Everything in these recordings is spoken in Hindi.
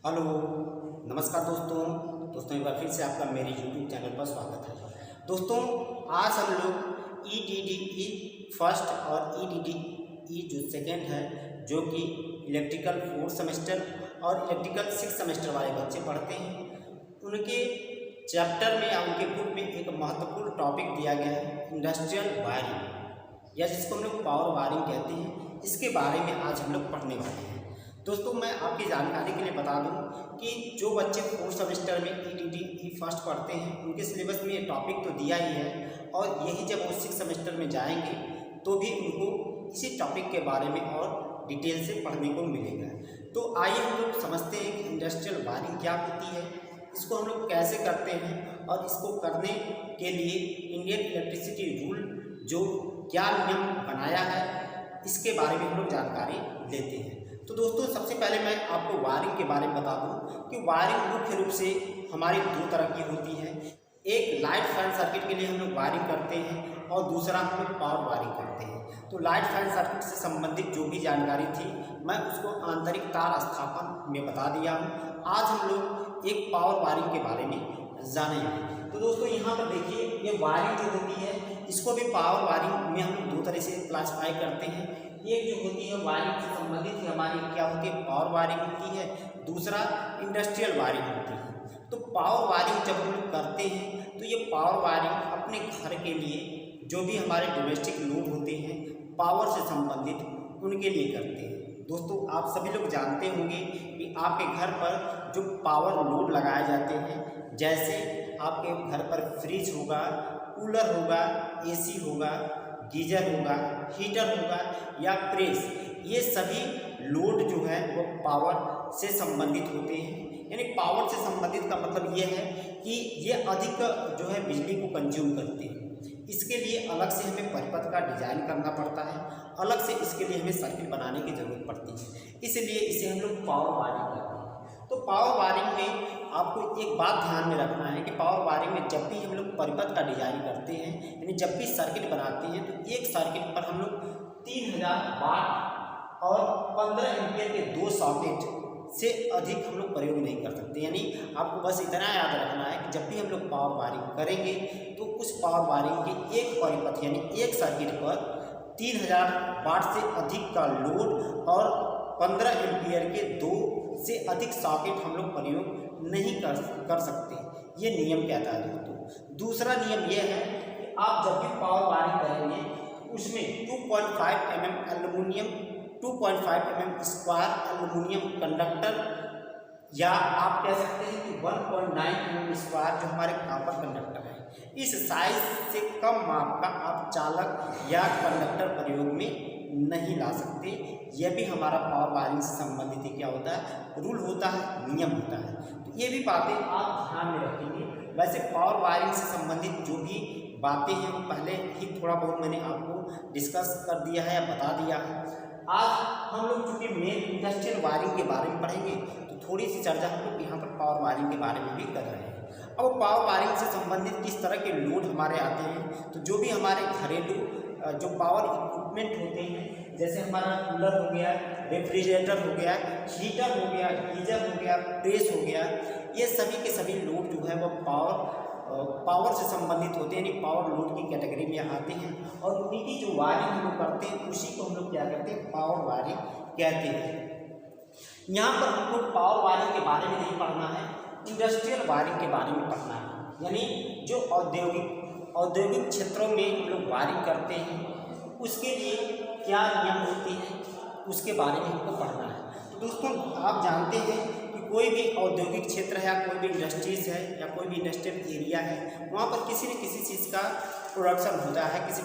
हेलो, नमस्कार दोस्तों एक बार फिर से आपका मेरे YouTube चैनल पर स्वागत है। दोस्तों, आज हम लोग EDDE फर्स्ट और EDDE जो सेकेंड है, जो कि इलेक्ट्रिकल 4th सेमेस्टर और इलेक्ट्रिकल 6th सेमेस्टर वाले बच्चे पढ़ते हैं, उनके चैप्टर में या उनके बुक में एक महत्वपूर्ण टॉपिक दिया गया है, इंडस्ट्रियल वायरिंग, या जिसको हम लोग पावर वायरिंग कहते हैं। इसके बारे में आज हम लोग पढ़ने वाले हैं। दोस्तों, मैं आपकी जानकारी के लिए बता दूं कि जो बच्चे 4th सेमेस्टर में EDDE फर्स्ट पढ़ते हैं, उनके सिलेबस में ये टॉपिक तो दिया ही है, और यही जब वो 6th सेमेस्टर में जाएंगे तो भी उनको इसी टॉपिक के बारे में और डिटेल से पढ़ने को मिलेगा। तो आइए हम लोग समझते हैं कि इंडस्ट्रियल वायरिंग क्या होती है, इसको हम लोग कैसे करते हैं, और इसको करने के लिए इंडियन इलेक्ट्रिसिटी रूल जो क्या नियम बनाया है, इसके बारे में हम लोग जानकारी लेते हैं। तो दोस्तों, सबसे पहले मैं आपको वायरिंग के बारे में बता दूं कि वायरिंग मुख्य रूप से हमारी दो तरह की होती है। एक लाइट फैन सर्किट के लिए हम लोग वायरिंग करते हैं, और दूसरा हम लोग पावर वायरिंग करते हैं। तो लाइट फैन सर्किट से संबंधित जो भी जानकारी थी, मैं उसको आंतरिक तार स्थापन में बता दिया हूँ। आज हम लोग एक पावर वायरिंग के बारे में जानेंगे। तो दोस्तों, यहाँ पर देखिए, ये वायरिंग जो होती है, इसको भी पावर वायरिंग में हम लोग दो तरह से क्लासिफाई करते हैं। एक जो होती है वायरिंग से संबंधित हमारी क्या होती है, पावर वायरिंग होती है। दूसरा इंडस्ट्रियल वायरिंग होती है। तो पावर वायरिंग जब हम लोग करते हैं, तो ये पावर वायरिंग अपने घर के लिए जो भी हमारे डोमेस्टिक लोड होते हैं, पावर से संबंधित, उनके लिए करते हैं। दोस्तों, आप सभी लोग जानते होंगे कि आपके घर पर जो पावर लोड लगाए जाते हैं, जैसे आपके घर पर फ्रिज होगा, कूलर होगा, AC होगा, गीजर होगा, हीटर होगा या प्रेस, ये सभी लोड जो है वो पावर से संबंधित होते हैं। यानी पावर से संबंधित का मतलब ये है कि ये अधिक जो है बिजली को कंज्यूम करते हैं। इसके लिए अलग से हमें परिपथ का डिजाइन करना पड़ता है, अलग से इसके लिए हमें सर्किट बनाने की जरूरत पड़ती है। इसलिए इसे हम लोग पावर वायरिंग करते हैं। तो पावर वायरिंग में आपको एक बात ध्यान में रखना है कि पावर वायरिंग में जब भी हम लोग परिपथ का डिजाइन करते हैं, यानी जब भी सर्किट बनाते हैं, तो एक सर्किट पर हम लोग 3000 वाट और 15 एम्पियर के दो सॉकेट से अधिक हम लोग प्रयोग नहीं कर सकते। यानी आपको बस इतना याद रखना है कि जब भी हम लोग पावर वायरिंग करेंगे, तो उस पावर वायरिंग के एक परिपथ यानी एक सर्किट पर 3000 वाट से अधिक का लोड और 15 एम्पियर के दो से अधिक सॉकेट हम लोग प्रयोग नहीं कर सकते। ये नियम कहता है दोस्तों। दूसरा नियम यह है कि आप जब भी पावर वायरिंग करेंगे, उसमें 2.5 mm aluminium, 2.5 mm square aluminium conductor, या आप कह सकते हैं कि 1.9 mm स्क्वायर जो हमारे कॉपर कंडक्टर है, इस साइज से कम माप का आप चालक या कंडक्टर प्रयोग में नहीं ला सकते। यह भी हमारा पावर वायरिंग से संबंधित क्या होता है, रूल होता है, नियम होता है। तो ये भी बातें आप ध्यान में रखेंगे। वैसे पावर वायरिंग से संबंधित जो भी बातें हैं, पहले ही थोड़ा बहुत मैंने आपको डिस्कस कर दिया है या बता दिया है। आज हम लोग चूँकि मेन इंडस्ट्रियल वायरिंग के बारे में पढ़ेंगे, तो थोड़ी सी चर्चा हम लोग यहाँ पर पावर वायरिंग के बारे में भी कर रहे हैं। अब पावर वायरिंग से संबंधित किस तरह के लोड हमारे आते हैं, तो जो भी हमारे घरेलू जो पावर इक्विपमेंट होते हैं, जैसे हमारा कूलर हो गया, रेफ्रिजरेटर हो गया, हीटर हो गया, गीजर हो गया, प्रेस हो गया, ये सभी के सभी लोड जो है वो पावर से संबंधित होते हैं, यानी पावर लोड की कैटेगरी में आते हैं। और उन्हीं की जो वायरिंग हम लोग करते हैं, उसी को हम लोग क्या कहते हैं, पावर वायरिंग कहते हैं। यहाँ पर हम लोग पावर वायरिंग के बारे में नहीं पढ़ना है, इंडस्ट्रियल वायरिंग के बारे में पढ़ना है। यानी जो औद्योगिक क्षेत्रों में हम लोग वायरिंग करते हैं, उसके लिए क्या नियम होते हैं, उसके बारे में हमको पढ़ना है। तो दोस्तों, आप जानते हैं कि कोई भी औद्योगिक क्षेत्र है, या कोई भी इंडस्ट्रीज है, या कोई भी इंडस्ट्रियल एरिया है, वहाँ पर किसी न किसी चीज़ का प्रोडक्शन होता है, किसी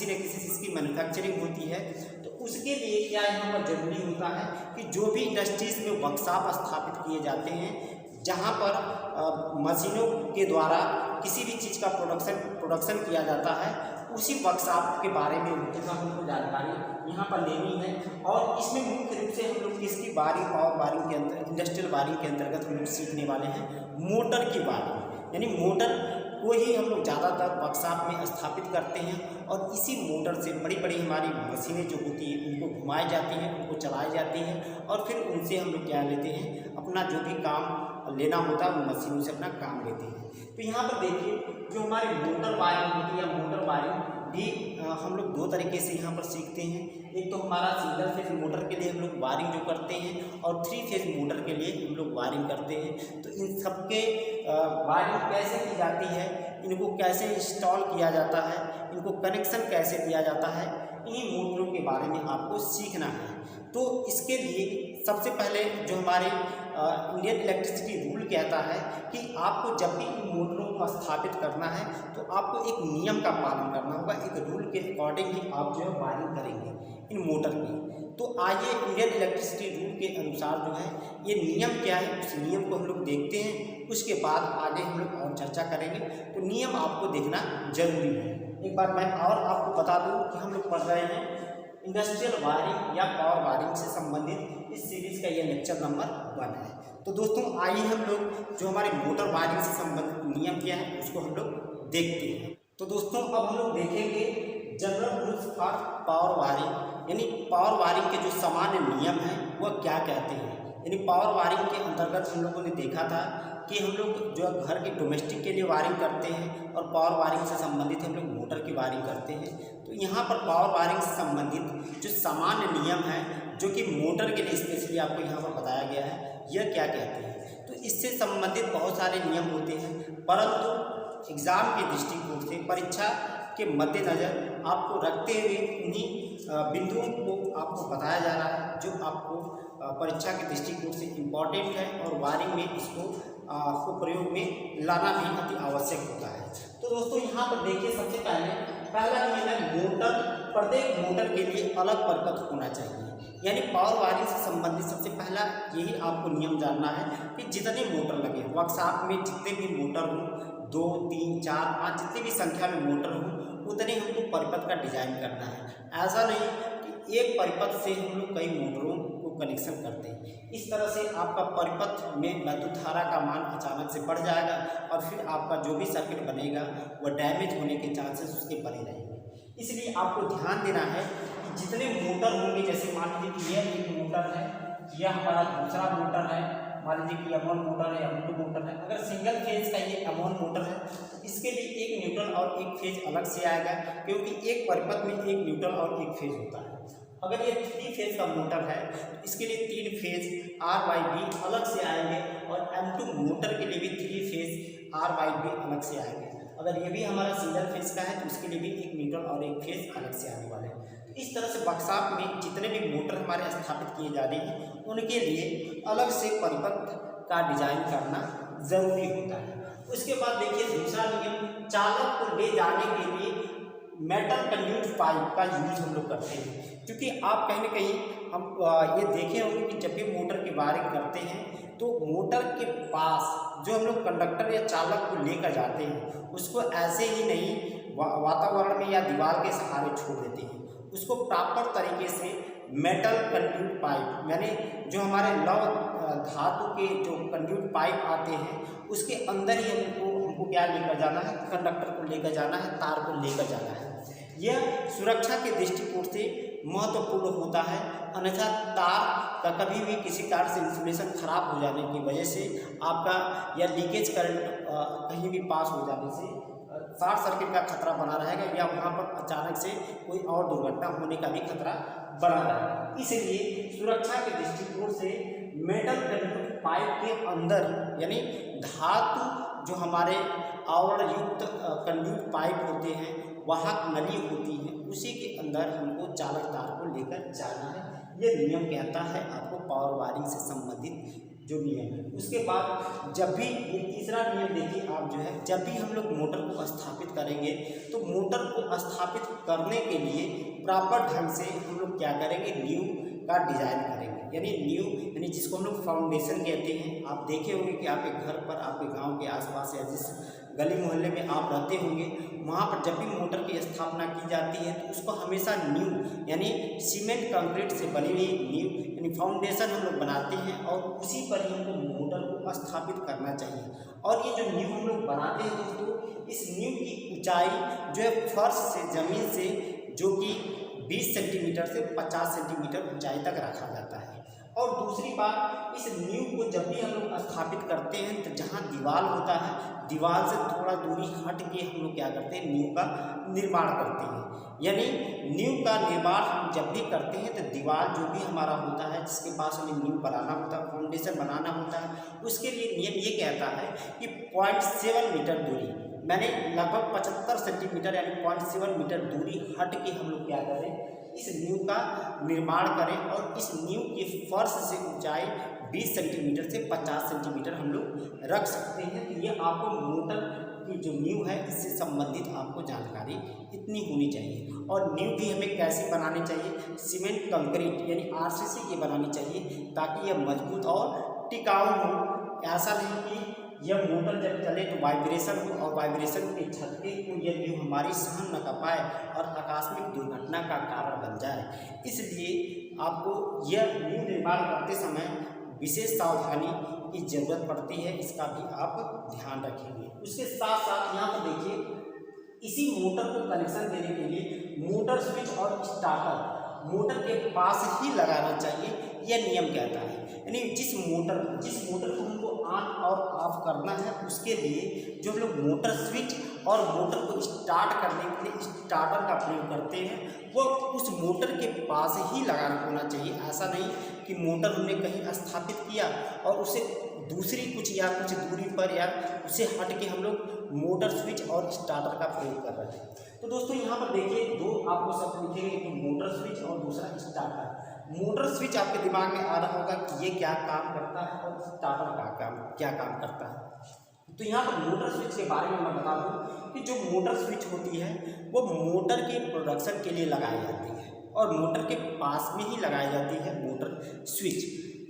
न किसी चीज़ की मैन्युफैक्चरिंग होती है। तो उसके लिए क्या यहाँ पर जरूरी होता है कि जो भी इंडस्ट्रीज में वर्कशॉप स्थापित किए जाते हैं, जहाँ पर मशीनों के द्वारा किसी भी चीज़ का प्रोडक्शन किया जाता है, उसी वर्कशॉप के बारे में हमको जानकारी यहाँ पर लेनी है। और इसमें मुख्य रूप से हम लोग किसकी वायरिंग, पावर वायरिंग के अंदर, इंडस्ट्रियल वायरिंग के अंतर्गत हम लोग सीखने वाले हैं मोटर की वायरिंग। यानी मोटर को ही हम लोग ज़्यादातर वर्कशॉप में स्थापित करते हैं और इसी मोटर से बड़ी बड़ी हमारी मशीनें जो होती हैं उनको घुमाई जाती हैं, उनको चलाई जाती हैं और फिर उनसे हम लोग क्या लेते हैं, अपना जो भी काम लेना होता है उन मशीनों से अपना काम लेते हैं। तो यहाँ पर देखिए जो हमारी मोटर वायरिंग होती है या मोटर वायरिंग भी हम लोग दो तरीके से यहाँ पर सीखते हैं। एक तो हमारा सिंगल फेज मोटर के लिए हम लोग वायरिंग जो करते हैं और 3 फेज मोटर के लिए हम लोग वायरिंग करते हैं। तो इन सबके वायरिंग कैसे की जाती है, इनको कैसे इंस्टॉल किया जाता है, इनको कनेक्शन कैसे दिया जाता है, इन्हीं मोटरों के बारे में आपको सीखना है। तो इसके लिए सबसे पहले जो हमारे इंडियन इलेक्ट्रिसिटी रूल कहता है कि आपको जब भी इन मोटरों को स्थापित करना है तो आपको एक नियम का पालन करना होगा, एक रूल के अकॉर्डिंग ही आप जो है वायरिंग करेंगे इन मोटर की। तो आइए इंडियन इलेक्ट्रिसिटी रूल के अनुसार जो है ये नियम क्या है, उस नियम को हम लोग देखते हैं, उसके बाद आगे हम लोग और चर्चा करेंगे। तो नियम आपको देखना जरूरी है। एक बार मैं और आपको बता दूं कि हम लोग पढ़ रहे हैं इंडस्ट्रियल वायरिंग या पावर वायरिंग से संबंधित इस सीरीज़ का ये लेक्चर नंबर 1 है। तो दोस्तों आइए हम लोग जो हमारे मोटर वायरिंग से संबंधित नियम क्या है उसको हम लोग देखते हैं। तो दोस्तों अब हम लोग देखेंगे general rules for power wiring, यानी पावर वायरिंग के जो सामान्य नियम हैं वह क्या कहते हैं। यानी पावर वायरिंग के अंतर्गत हम लोगों ने देखा था कि हम लोग जो घर के डोमेस्टिक के लिए वायरिंग करते हैं और पावर वायरिंग से संबंधित हम लोग मोटर की वायरिंग करते हैं। तो यहाँ पर पावर वायरिंग से संबंधित जो सामान्य नियम है जो कि मोटर के लिए स्पेशली आपको यहाँ पर बताया गया है, यह क्या कहते हैं। तो इससे संबंधित बहुत सारे नियम होते हैं, परंतु एग्ज़ाम के दृष्टिकोण से, परीक्षा के मद्देनज़र आपको रखते हुए उन्हीं बिंदुओं को आपको बताया जा रहा है जो आपको परीक्षा के दृष्टिकोण से इम्पॉर्टेंट है और वायरिंग में इसको आपको प्रयोग में लाना भी अति आवश्यक होता है। तो दोस्तों यहाँ पर देखिए सबसे पहला नियम है मोटर, प्रत्येक मोटर के लिए अलग परिपथ होना चाहिए। यानी पावर वायरिंग से संबंधित सबसे पहला यही आपको नियम जानना है कि जितने मोटर लगे वर्कशॉप में, जितने भी मोटर हों, 2, 3, 4, 5 जितनी भी संख्या में मोटर हों उतने हमको परिपथ का डिजाइन करना है। ऐसा नहीं कि एक परिपथ से हम लोग कई मोटरों को कनेक्शन करते हैं। इस तरह से आपका परिपथ में विद्युत धारा का मान अचानक से बढ़ जाएगा और फिर आपका जो भी सर्किट बनेगा वह डैमेज होने के चांसेस उसके बने रहेंगे। इसलिए आपको ध्यान देना है कि जितने मोटर होंगे, जैसे मान लीजिए कि यह एक मोटर है, यह हमारा दूसरा मोटर है, मान लीजिए कि M1 मोटर है, M2 मोटर है। अगर सिंगल फेज का ये M1 मोटर है तो इसके लिए एक न्यूट्रल और एक फेज अलग से आएगा, क्योंकि एक परिपथ में एक न्यूट्रल और एक फेज होता है। अगर ये 3 फेज का मोटर है तो इसके लिए 3 फेज R/B अलग से आएंगे और M2 मोटर के लिए भी 3 फेज R/B अलग से आएंगे। अगर ये भी हमारा सिंगल फेज का है तो इसके लिए भी एक न्यूट्रल और एक फेज अलग से आने वाले हैं। इस तरह से वर्कशॉप में जितने भी मोटर हमारे स्थापित किए जा रहे हैं उनके लिए अलग से परिपथ का डिजाइन करना जरूरी होता है। उसके बाद देखिए दूसरा नियम, चालक को ले जाने के लिए मेटल कंड्यूट पाइप का यूज हम लोग करते हैं। क्योंकि आप कहीं ना कहीं हम ये देखे होंगे कि जब भी मोटर की वायरिंग करते हैं तो मोटर के पास जो हम लोग कंडक्टर या चालक को लेकर जाते हैं उसको ऐसे ही नहीं वातावरण में या दीवार के सहारे छोड़ देते हैं। उसको प्रॉपर तरीके से मेटल कंड्यूट पाइप, यानी जो हमारे लौह धातु के जो कंड्यूट पाइप आते हैं उसके अंदर ही हमको क्या लेकर जाना है, कंडक्टर को लेकर जाना है, तार को लेकर जाना है। यह सुरक्षा के दृष्टिकोण से महत्वपूर्ण होता है, अन्यथा तार का कभी भी किसी कारण से इंसुलेशन खराब हो जाने की वजह से आपका या लीकेज करंट कहीं भी पास हो जाने से शॉर्ट सर्किट का खतरा बना रहेगा या वहाँ पर अचानक से कोई और दुर्घटना होने का भी खतरा बना रहेगा। इसलिए सुरक्षा के दृष्टिकोण से मेटल कंडक्टर पाइप के अंदर, यानी धातु जो हमारे आवरण युक्त कंडक्ट पाइप होते हैं, वहाँ नली होती है, उसी के अंदर हमको चालक तार को लेकर जाना है। ये नियम कहता है आपको पावर वायरिंग से संबंधित जो नियम है। उसके बाद जब भी ये तीसरा नियम देखिए आप जो है, जब भी हम लोग मोटर को स्थापित करेंगे तो मोटर को स्थापित करने के लिए प्रॉपर ढंग से हम लोग क्या करेंगे, नींव का डिजाइन करेंगे। यानी नींव, यानी जिसको हम लोग फाउंडेशन कहते हैं। आप देखे होंगे कि आपके घर पर, आपके गांव के आसपास या जिस गली मोहल्ले में आप रहते होंगे, वहाँ पर जब भी मोटर की स्थापना की जाती है तो उसको हमेशा नींव यानी सीमेंट कंक्रीट से बनी हुई नींव यानी फाउंडेशन हम लोग बनाते हैं और उसी पर ही हमको मोटर को स्थापित करना चाहिए। और ये जो नींव हम लोग बनाते हैं दोस्तों, इस नींव की ऊंचाई जो है फर्श से ज़मीन से जो कि 20 सेंटीमीटर से 50 सेंटीमीटर ऊंचाई तक रखा जाता है। और दूसरी बात, इस नींव को जब भी हम लोग स्थापित करते हैं तो जहाँ दीवार होता है, दीवार से थोड़ा दूरी हट के हम लोग क्या करते हैं, नींव का निर्माण करते हैं। यानी नींव का निर्माण हम जब भी करते हैं तो दीवार जो भी हमारा होता है, जिसके पास हमें नींव बनाना होता है, फाउंडेशन बनाना होता है, उसके लिए नियम ये कहता है कि 0.7 मीटर दूरी, मैंने लगभग 75 सेंटीमीटर यानी 0.7 मीटर दूरी हट के हम लोग क्या करें, इस नींव का निर्माण करें। और इस नींव के फर्श से ऊंचाई 20 सेंटीमीटर से 50 सेंटीमीटर हम लोग रख सकते हैं। तो ये आपको मोटर की जो नींव है इससे संबंधित आपको जानकारी इतनी होनी चाहिए। और नींव भी हमें कैसी बनानी चाहिए, सीमेंट कंक्रीट यानी RCC की बनानी चाहिए, ताकि यह मजबूत और टिकाऊ हो। ऐसा नहीं कि यह मोटर जब चले तो वाइब्रेशन हो और वाइब्रेशन के झटके को यह नींव हमारी सहन न कर पाए और आकस्मिक दुर्घटना का कारण बन जाए। इसलिए आपको यह नींव निर्माण करते समय विशेष सावधानी की जरूरत पड़ती है, इसका भी आप ध्यान रखेंगे। उसके साथ साथ यहाँ पर देखिए, इसी मोटर को कनेक्शन देने के लिए मोटर स्विच और स्टार्टर मोटर के पास ही लगाना चाहिए, यह नियम कहता है। यानी जिस मोटर को हमको ऑन और ऑफ करना है, उसके लिए जो हम लोग मोटर स्विच और मोटर को स्टार्ट करने के लिए स्टार्टर का प्रयोग करते हैं, वो उस मोटर के पास ही लगाना होना चाहिए। ऐसा नहीं कि मोटर हमने कहीं स्थापित किया और उसे दूसरी कुछ दूरी पर या उसे हट के हम लोग मोटर स्विच और स्टार्टर का प्रयोग कर रहे हैं। तो दोस्तों यहाँ पर देखिए, दो आपको शब्द लिखेंगे कि मोटर स्विच और दूसरा स्टार्टर। मोटर स्विच आपके दिमाग में आ रहा होगा कि ये क्या काम करता है और स्टार्टर का क्या काम करता है। तो यहाँ पर मोटर स्विच के बारे में मैं बता दूँ कि जो मोटर स्विच होती है वो मोटर के प्रोडक्शन के लिए लगाई जाती है और मोटर के पास में ही लगाई जाती है मोटर स्विच।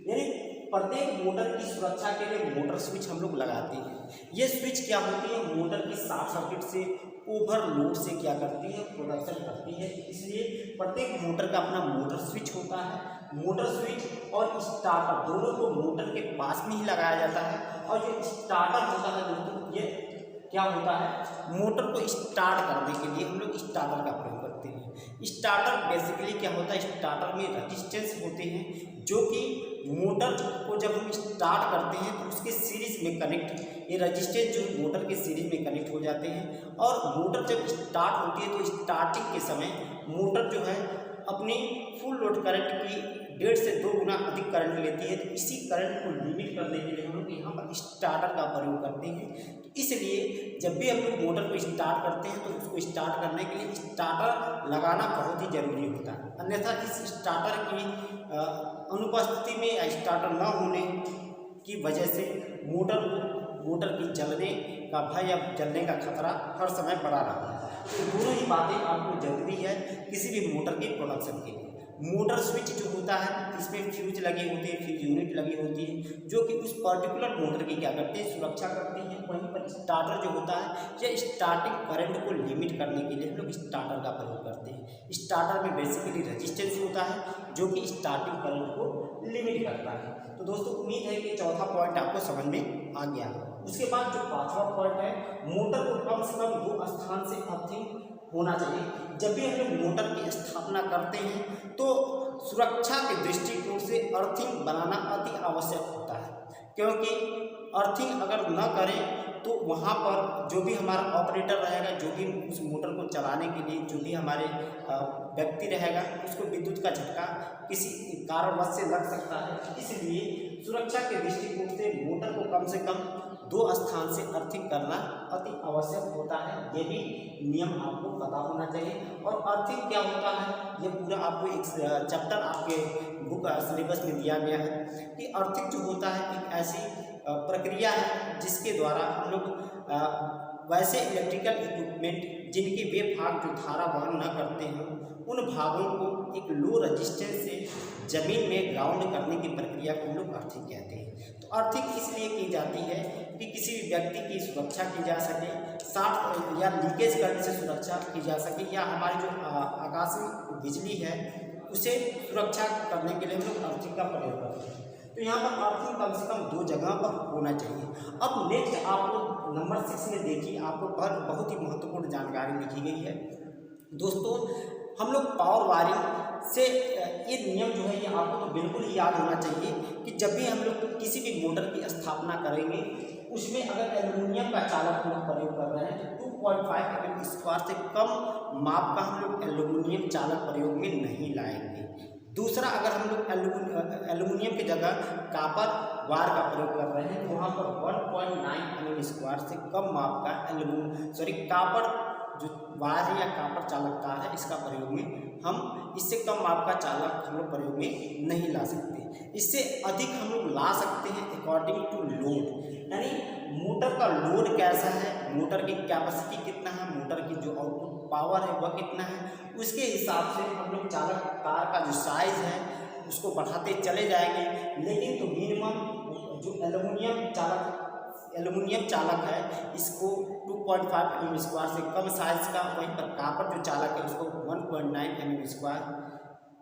यानी प्रत्येक मोटर की सुरक्षा के लिए मोटर स्विच हम लोग लगाते हैं। ये स्विच क्या होती है, मोटर की शॉर्ट सर्किट से ओवरलोड से क्या करती है, प्रोडक्शन करती है। इसलिए प्रत्येक मोटर का अपना मोटर स्विच होता है। मोटर स्विच और स्टार्टर दोनों को मोटर के पास में ही लगाया जाता है। और जो स्टार्टर होता है दोस्तों, ये क्या होता है, मोटर को स्टार्ट करने के लिए हम लोग स्टार्टर का प्रयोग करते हैं। स्टार्टर बेसिकली क्या होता है, स्टार्टर में रजिस्टेंस होते हैं जो कि मोटर को जब हम स्टार्ट करते हैं तो उसके सीरीज में कनेक्ट, ये रजिस्टेंस जो मोटर के सीरीज में कनेक्ट हो जाते हैं। और मोटर जब स्टार्ट होती है तो स्टार्टिंग के समय मोटर जो है अपनी फुल लोड करंट की 1.5 से 2 गुना अधिक करंट लेती है। तो इसी करंट को लिमिट करने के लिए हम लोग यहाँ पर स्टार्टर का प्रयोग करते हैं। तो इसलिए जब भी हम लोग मोटर को स्टार्ट करते हैं तो उसको स्टार्ट करने के लिए स्टार्टर लगाना बहुत ही ज़रूरी होता है। अन्यथा इस स्टार्टर की अनुपस्थिति में या स्टार्टर न होने की वजह से मोटर की जलने का भय या जलने का खतरा हर समय बना रहता है। तो दोनों ही बातें आपको जरूरी है किसी भी मोटर के प्रोडक्शन के लिए। मोटर स्विच जो होता है इसमें फ्यूज लगे होते हैं, फ्यूज यूनिट लगी होती है जो कि उस पर्टिकुलर मोटर की क्या करते हैं, सुरक्षा करती है। वहीं पर स्टार्टर जो होता है यह स्टार्टिंग करंट को लिमिट करने के लिए हम लोग स्टार्टर का प्रयोग करते हैं। स्टार्टर में बेसिकली रेजिस्टेंस होता है जो कि स्टार्टिंग करंट को लिमिट करता है। तो दोस्तों उम्मीद है कि चौथा पॉइंट आपको समझ में आ गया। उसके बाद जो पांचवा पॉइंट है, मोटर को कम से कम 2 स्थान से अर्थिंग होना चाहिए। जब भी हम लोग मोटर की स्थापना करते हैं तो सुरक्षा के दृष्टिकोण से अर्थिंग बनाना अति आवश्यक होता है, क्योंकि अर्थिंग अगर न करें तो वहाँ पर जो भी हमारा ऑपरेटर रहेगा, जो भी उस मोटर को चलाने के लिए जो भी हमारे व्यक्ति रहेगा, उसको विद्युत का झटका किसी कारणवश से लग सकता है। इसलिए सुरक्षा के दृष्टिकोण से मोटर को कम से कम 2 स्थान से अर्थिंग करना अति आवश्यक होता है। ये भी नियम आपको पता होना चाहिए। और अर्थिंग क्या होता है, ये पूरा आपको एक चैप्टर आपके बुक सिलेबस में दिया गया है कि अर्थिंग जो होता है एक ऐसी प्रक्रिया है जिसके द्वारा हम लोग वैसे इलेक्ट्रिकल इक्विपमेंट जिनके वे भाग जो धारा वहन न करते हैं उन भागों को एक लो रजिस्टेंस से जमीन में ग्राउंड करने की प्रक्रिया को हम लोग अर्थिंग कहते हैं। तो तो अर्थिंग इसलिए की जाती है कि किसी भी व्यक्ति की सुरक्षा की जा सके, साथ या लीकेज करने से सुरक्षा की जा सके, या हमारी जो आकाशीय बिजली है उसे सुरक्षा करने के लिए हम लोग अर्थिंग का प्रयोग करते हैं। तो यहाँ पर अर्थिंग कम से कम 2 जगह पर होना चाहिए। अब नेक्स्ट आप लोग नंबर 6 में देखिए, आपको पर बहुत ही महत्वपूर्ण जानकारी लिखी गई है। दोस्तों हम लोग पावर वायरिंग से ये नियम जो है ये आपको तो बिल्कुल ही याद होना चाहिए कि जब भी हम लोग किसी भी मोटर की स्थापना करेंगे उसमें अगर एल्युमिनियम का चालक हम लोग प्रयोग कर रहे हैं तो 2.5 mm² से कम माप का हम लोग एल्युमिनियम चालक प्रयोग में नहीं लाएंगे। दूसरा, अगर हम लोग एल्युमिनियम की जगह कापर वायर का प्रयोग कर रहे हैं तो वहाँ पर 1.9 mm² से कम माप का कापर जो वायर है या कापर चालक तार है इसका प्रयोग में हम इससे कम माप का चालक हम लोग प्रयोग में नहीं ला सकते। इससे अधिक हम लोग ला सकते हैं अकॉर्डिंग टू लोड, यानी मोटर का लोड कैसा है, मोटर की कैपेसिटी कितना है, मोटर की जो आउटपुट पावर है वह कितना है, उसके हिसाब से हम लोग चालक तार का जो साइज है उसको बढ़ाते चले जाएंगे। लेकिन तो मिनिमम जो एल्युमिनियम चालक है इसको 2.5 mm² से कम साइज का, वहीं पर कापर जो चालक है उसको 1.9 mm²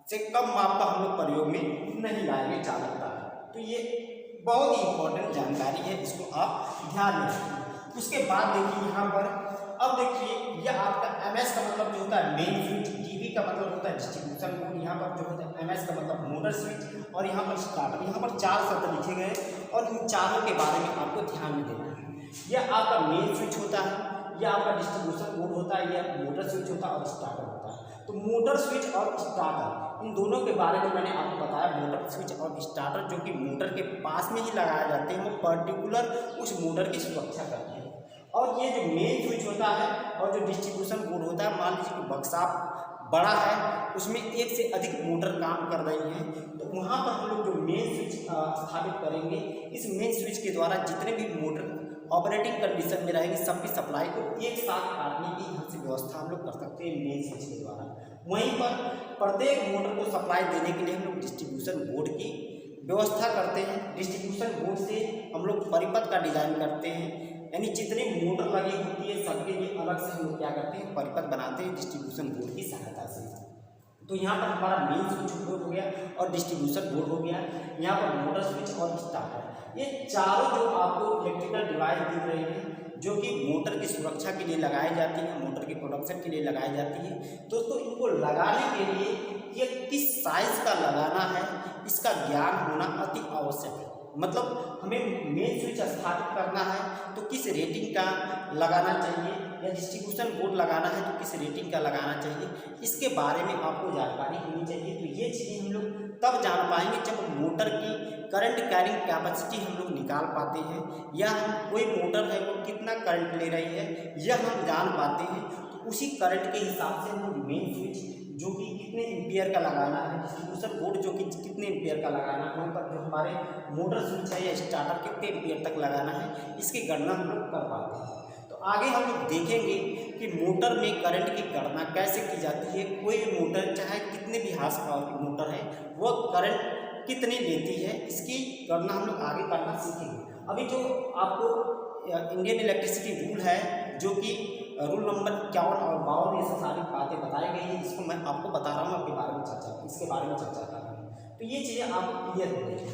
से कम माप का हम लोग प्रयोग में नहीं लाएंगे चालक तार। तो ये बहुत ही इंपॉर्टेंट जानकारी है, इसको आप ध्यान में रखिए। उसके बाद देखिए यहाँ पर, अब देखिए यह आपका MS का मतलब जो होता है मेन स्विच, DB का मतलब होता है डिस्ट्रीब्यूशन बोर्ड, यहाँ पर जो होता है MS का मतलब मोटर स्विच, और यहाँ पर स्टार्टर। यहाँ पर 4 शब्द लिखे गए और इन चारों के बारे में आपको ध्यान में देना है। यह आपका मेन स्विच होता है, यह आपका डिस्ट्रीब्यूशन बोर्ड होता है, यह मोटर स्विच होता है और स्टार्टर होता है। तो मोटर स्विच और स्टार्टर इन दोनों के बारे में मैंने आपको बताया। मोटर स्विच और स्टार्टर जो कि मोटर के पास में ही लगाए जाते हैं, वो पर्टिकुलर उस मोटर की सुरक्षा करते हैं। और ये जो मेन स्विच होता है और जो डिस्ट्रीब्यूशन बोर्ड होता है, मान लीजिए कि बक्सा बड़ा है उसमें एक से अधिक मोटर काम कर रही है, तो वहाँ पर हम लोग जो मेन स्विच स्थापित करेंगे, इस मेन स्विच के द्वारा जितने भी मोटर ऑपरेटिंग कंडीशन में रहेंगे सबकी सप्लाई को एक साथ काटने की यहाँ से व्यवस्था हम लोग कर सकते हैं मेन स्विच के द्वारा। वहीं पर प्रत्येक मोटर को सप्लाई देने के लिए हम लोग डिस्ट्रीब्यूशन बोर्ड की व्यवस्था करते हैं। डिस्ट्रीब्यूशन बोर्ड से हम लोग परिपथ का डिजाइन करते हैं, यानी जितनी मोटर लगी होती है सबके लिए अलग से हम लोग क्या करते हैं, परिपथ बनाते हैं डिस्ट्रीब्यूशन बोर्ड की सहायता से। तो यहाँ पर हमारा मेन स्विच बोर्ड हो गया और डिस्ट्रीब्यूशन बोर्ड हो गया, यहाँ पर मोटर स्विच और स्टार्टर, ये चारों जो आपको इलेक्ट्रिकल डिवाइस दिख रहे हैं जो कि मोटर की सुरक्षा के लिए लगाई जाती है, मोटर के प्रोडक्शन के लिए लगाई जाती है। दोस्तों इनको लगाने के लिए ये किस साइज का लगाना है इसका ज्ञान होना अति आवश्यक है। मतलब हमें मेन स्विच स्थापित करना है तो किस रेटिंग का लगाना चाहिए, या डिस्ट्रीब्यूशन बोर्ड लगाना है तो किस रेटिंग का लगाना चाहिए, इसके बारे में आपको जानकारी होनी चाहिए। तो ये चीज़ें हम लोग तब जान पाएंगे जब मोटर की करंट कैरिंग कैपेसिटी हम लोग निकाल पाते हैं, या हम कोई मोटर है वो कितना करंट ले रही है यह हम जान पाते हैं। तो उसी करंट के हिसाब से हम लोग मेन स्विच जो कि कितने एम्पियर का लगाना है, डिस्ट्रीब्यूशन बोर्ड जो कि कितने एम्पियर का लगाना है, वहाँ पर जो हमारे मोटर स्विच है या स्टार्टर कितने एम्पियर तक लगाना है, इसकी गणना हम लोग कर पाते हैं। तो आगे हम लोग देखेंगे कि मोटर में करंट की गणना कैसे की जाती है। कोई भी मोटर चाहे कितने भी हार्स पावर की मोटर है वह करंट कितनी लेती है, इसकी गणना हम लोग आगे करना सीखेंगे। अभी जो आपको इंडियन इलेक्ट्रिसिटी रूल है जो कि रूल नंबर 51 और 52 में से सारी बातें बताई गई हैं, इसको मैं आपको बता रहा हूँ, इसके बारे में चर्चा कर रहा हूँ। तो ये चीज़ें आपको क्लियर हो जाएगी।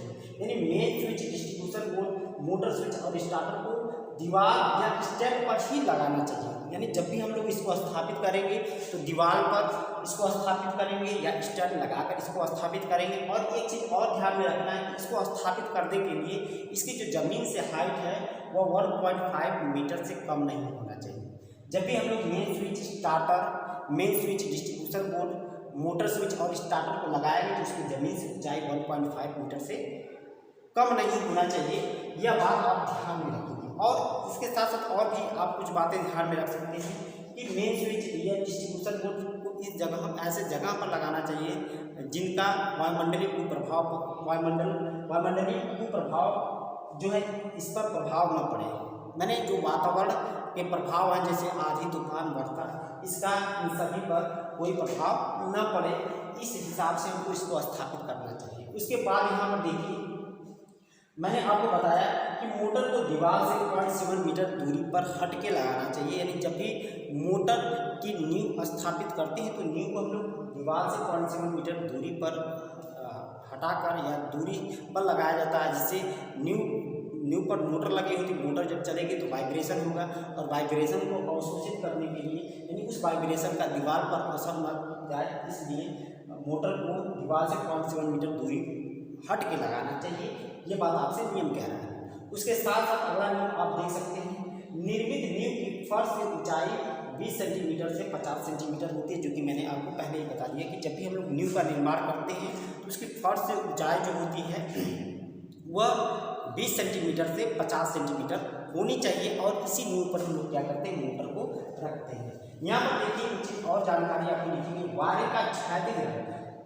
यानी main switch, distribution board, motor switch और स्टार्टर को दीवार या स्टैंड पर ही लगाना चाहिए। यानी जब भी हम लोग इसको स्थापित करेंगे तो दीवार पर इसको स्थापित करेंगे या स्टैंड लगाकर इसको स्थापित करेंगे। और एक चीज़ और ध्यान में रखना है कि इसको स्थापित करने के लिए इसकी जो ज़मीन से हाइट है वह 1.5 मीटर से कम नहीं होना चाहिए। जब भी हम लोग main switch, starter, main switch, distribution board, motor switch और स्टार्टर को लगाएंगे तो उसकी ज़मीन से ऊंचाई 1.5 मीटर से कम नहीं होना चाहिए। यह बात आप ध्यान में रखेंगे। और इसके साथ साथ और भी आप कुछ बातें ध्यान में रख सकते हैं कि मेन स्विच या डिस्ट्रीब्यूशन बोर्ड को इस जगह हम ऐसे जगह पर लगाना चाहिए जिनका वायुमंडलीय कुप्रभाव जो है इस पर प्रभाव न पड़े। मैंने जो वातावरण के प्रभाव हैं जैसे आंधी, तूफान, वर्षा, इसका इन सभी पर कोई प्रभाव न पड़े, इस हिसाब से हमको इसको स्थापित करना चाहिए। उसके बाद यहाँ पर देखिए मैंने आपको बताया कि मोटर को दीवार से 0.7 मीटर दूरी पर हट के लगाना चाहिए। यानी जब भी मोटर की नींव स्थापित करते हैं तो नींव को हम लोग दीवार से 0.7 मीटर दूरी पर हटाकर या दूरी पर लगाया जाता है, जिससे नींव पर मोटर लगी होती, मोटर जब चलेगी तो वाइब्रेशन होगा और वाइब्रेशन को अवशोषित करने के लिए यानी उस वाइब्रेशन का दीवार पर असर न जाए, इसलिए मोटर को दीवार से 0.7 मीटर दूरी हट के लगाना चाहिए। ये बात आपसे नियम कह रहा है। उसके साथ साथ अगला नियम आप देख सकते हैं, निर्मित नींव की फर्श की ऊंचाई 20 सेंटीमीटर से 50 सेंटीमीटर होती है, जो कि मैंने आपको पहले ही बता दिया कि जब भी हम लोग नींव का निर्माण करते हैं तो उसकी फर्श से ऊंचाई जो होती है वह 20 सेंटीमीटर से 50 सेंटीमीटर होनी चाहिए और इसी नींव पर हम लोग क्या करते हैं, मोटर को रखते हैं। यहाँ पर देखिए कुछ और जानकारी आपको लिखेंगे, वायरिंग का क्षैतिज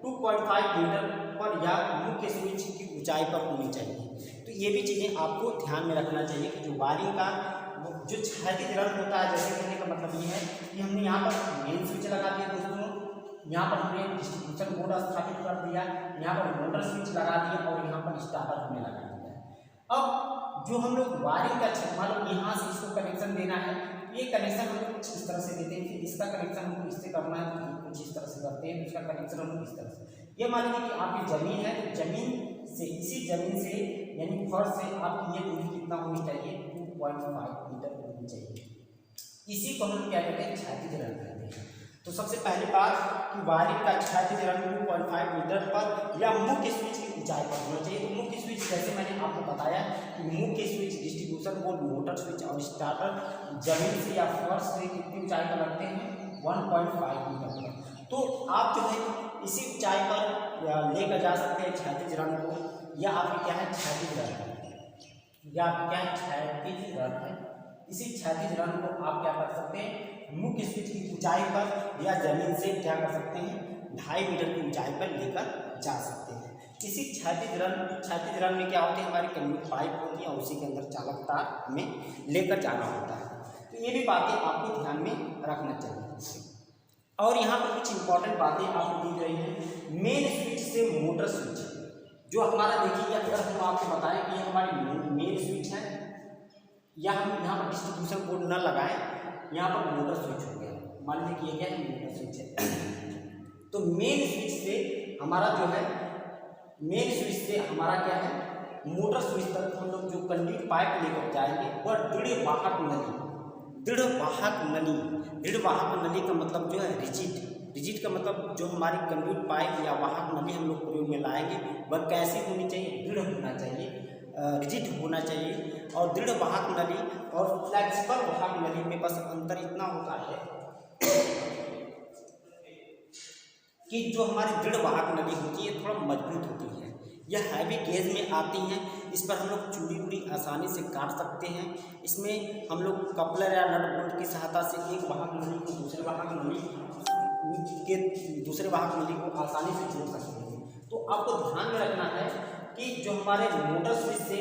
2.5 मीटर पर या मुख्य स्विच की ऊंचाई पर होनी चाहिए। तो ये भी चीज़ें आपको ध्यान में रखना चाहिए कि जो वायरिंग का जो क्षैतिज रन होता है, जैसे कहने का मतलब ये है कि हमने यहाँ पर मेन स्विच लगा दिया दोस्तों, यहाँ पर हमने डिस्ट्रीब्यूशन बोर्ड स्थापित कर दिया, यहाँ पर मोटर स्विच लगा दिया और यहाँ पर स्टार्टर हमने लगा दिया। अब जो हम लोग वायरिंग का मतलब यहाँ से इसको कनेक्शन देना है, ये कनेक्शन हम लोग कुछ इस तरह से देते हैं, फिर इसका कनेक्शन हमको इससे करना है तो कुछ इस तरह से करते हैं, इसका कनेक्शन हम लोग इस तरह से। ये मान लीजिए कि आपकी ज़मीन है तो ज़मीन से इसी ज़मीन से यानी फर्श से आपकी ये दूरी कितना होनी चाहिए, 2.5 मीटर होनी चाहिए। इसी को हम क्या कहते हैं, क्षैतिज रन कहते हैं। तो सबसे पहली बात कि वायरिंग का क्षैतिज रन 2.5 मीटर पर या मुख्य स्विच की ऊंचाई पर होना चाहिए। तो मुख्य स्विच जैसे मैंने आपको बताया कि मुख्य switch distribution board, motor switch और स्टार्टर जमीन से या फर्श से कितनी ऊंचाई पर रखते हैं, 1.5 मीटर पर। तो आप जो है इसी ऊंचाई पर लेकर जा सकते हैं क्षैतिज रन को, या आपकी क्या है क्षैतिज रन है, या आपकी क्या है क्षैतिज रन है। इसी क्षैतिज रन को आप क्या कर सकते हैं, मुख्य स्विच की ऊंचाई पर या जमीन से क्या कर सकते हैं, 2.5 मीटर की ऊंचाई पर लेकर जा सकते हैं। इसी क्षैतिज रन में क्या होते हैं, हमारी कंडक्टिंग पाइप होती है और उसी के अंदर चालक तार हमें लेकर जाना होता है। तो ये भी बातें आपको ध्यान में रखना चाहिए। और यहाँ पर कुछ इंपॉर्टेंट बातें आपको दी गई हैं। मेन स्विच से मोटर स्विच जो हमारा देखिए, अगर हम आपको बताएं कि हमारी मेन स्विच है या हम यहाँ पर डिस्ट्रीब्यूशन बोर्ड न लगाएं, यहाँ पर मोटर स्विच हो गया, मान लीजिए कि ये क्या है, मोटर स्विच है। तो मेन स्विच से हमारा जो है, मेन स्विच से हमारा क्या है, मोटर स्विच तक हम लोग जो कंडक्टिंग पाइप लेकर जाएंगे वह दृढ़ वाहक नली का मतलब जो है रिजिड का मतलब जो हमारी कंडक्टिंग पाइप या वाहक नली हम लोग प्रयोग में लाएंगे वह कैसी होनी चाहिए, दृढ़ होना चाहिए, रिजिड होना चाहिए। और दृढ़ वाहक नली और फ्लेक्सिबल वाहक नली में बस अंतर इतना होता है कि जो हमारी दृढ़ वाहक नली होती है थोड़ा मजबूत होती है, यह हैवी गेज में आती हैं, इस पर हम लोग चूड़ी उड़ी आसानी से काट सकते हैं। इसमें हम लोग कपलर या नट बोल्ट की सहायता से एक वाहक नली को दूसरे वाहक नली को आसानी से जोड़ सकते हैं। तो आपको ध्यान में रखना है कि जो हमारे मोटर स्विच से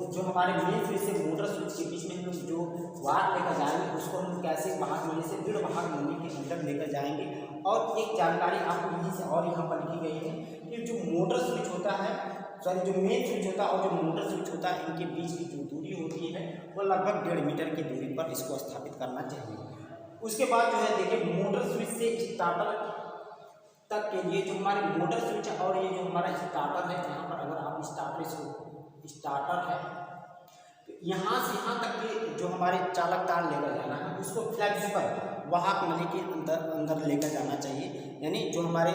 जो हमारे मेन स्विच से मोटर स्विच के बीच में हम लोग जो वायर लेकर जाएंगे उसको हम कैसे वाहक नली से दृढ़ वाहक नली के अंदर लेकर जाएंगे। और एक जानकारी आपको यहीं से और यहाँ पर लिखी गई है कि जो मोटर स्विच होता है, जो मेन स्विच होता है और जो मोटर स्विच होता है, इनके बीच की जो दूरी होती है वो लगभग 1.5 मीटर की दूरी पर इसको स्थापित करना चाहिए। उसके बाद जो है देखिए, मोटर स्विच से स्टार्टर तक के लिए जो हमारे मोटर स्विच है और ये जो हमारा स्टार्टर है, यहाँ पर अगर आप स्टार्टर है तो यहाँ से यहाँ तक के जो हमारे चालक तार लेकर जाना है उसको फ्लेक्सिबल वाहक नली के अंदर लेकर जाना चाहिए। यानी जो हमारे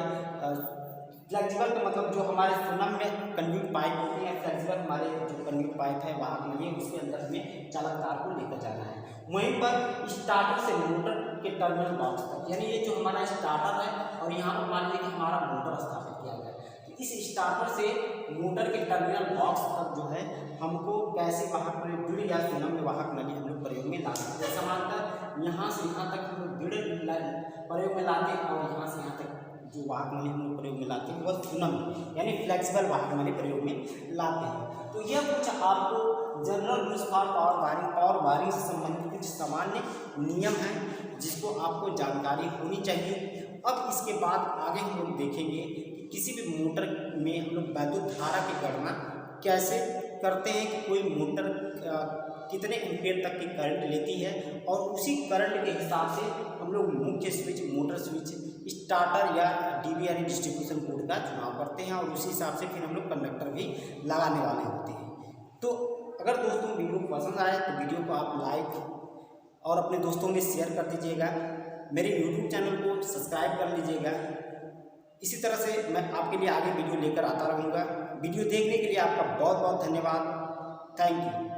फ्लेक्सिबल का मतलब जो हमारे सुनम में कंडक्टिंग पाइप होती है, फ्लेक्सिबल हमारे जो कंडक्टिंग पाइप है वाहक नली उसके अंदर हमें चालक तार को लेकर जाना है। वहीं पर स्टार्टर से मोटर के टर्मिनल बॉक्स तक, यानी ये जो हमारा स्टार्टर है और यहाँ पर मान लीजिए कि हमारा मोटर स्थापित किया गया है, तो इस स्टार्टर से मोटर के टर्मिनल बॉक्स तक जो है हमको कैसे वाहक नली दृढ़ या सुनम में वाहक नली हम लोग प्रयोग में लाते हैं। जैसा मानकर यहाँ से यहाँ तक हम लोग दृढ़ प्रयोग में लाते हैं और यहाँ से यहाँ तक जो वाहक नली हम लोग प्रयोग में लाते हैं वह सुनम यानी फ्लेक्सिबल वाहक नली प्रयोग में लाते हैं। तो यह कुछ आपको general rules for power wiring से संबंधित कुछ सामान्य नियम हैं जिसको आपको जानकारी होनी चाहिए। अब इसके बाद आगे हम लोग देखेंगे कि किसी भी मोटर में हम लोग वैद्युत धारा की गणना कैसे करते हैं कि कोई मोटर कितने एम्पियर तक की करंट लेती है, और उसी करंट के हिसाब से हम लोग मुख्य स्विच, मोटर स्विच, स्टार्टर या डीबी यानी डिस्ट्रीब्यूशन कोड का चुनाव करते हैं, और उसी हिसाब से फिर हम लोग कंडक्टर भी लगाने वाले होते हैं। तो अगर दोस्तों वीडियो पसंद आए तो वीडियो को आप लाइक और अपने दोस्तों में शेयर कर दीजिएगा, मेरे यूट्यूब चैनल को सब्सक्राइब कर लीजिएगा। इसी तरह से मैं आपके लिए आगे वीडियो लेकर आता रहूँगा। वीडियो देखने के लिए आपका बहुत बहुत धन्यवाद। Thank you.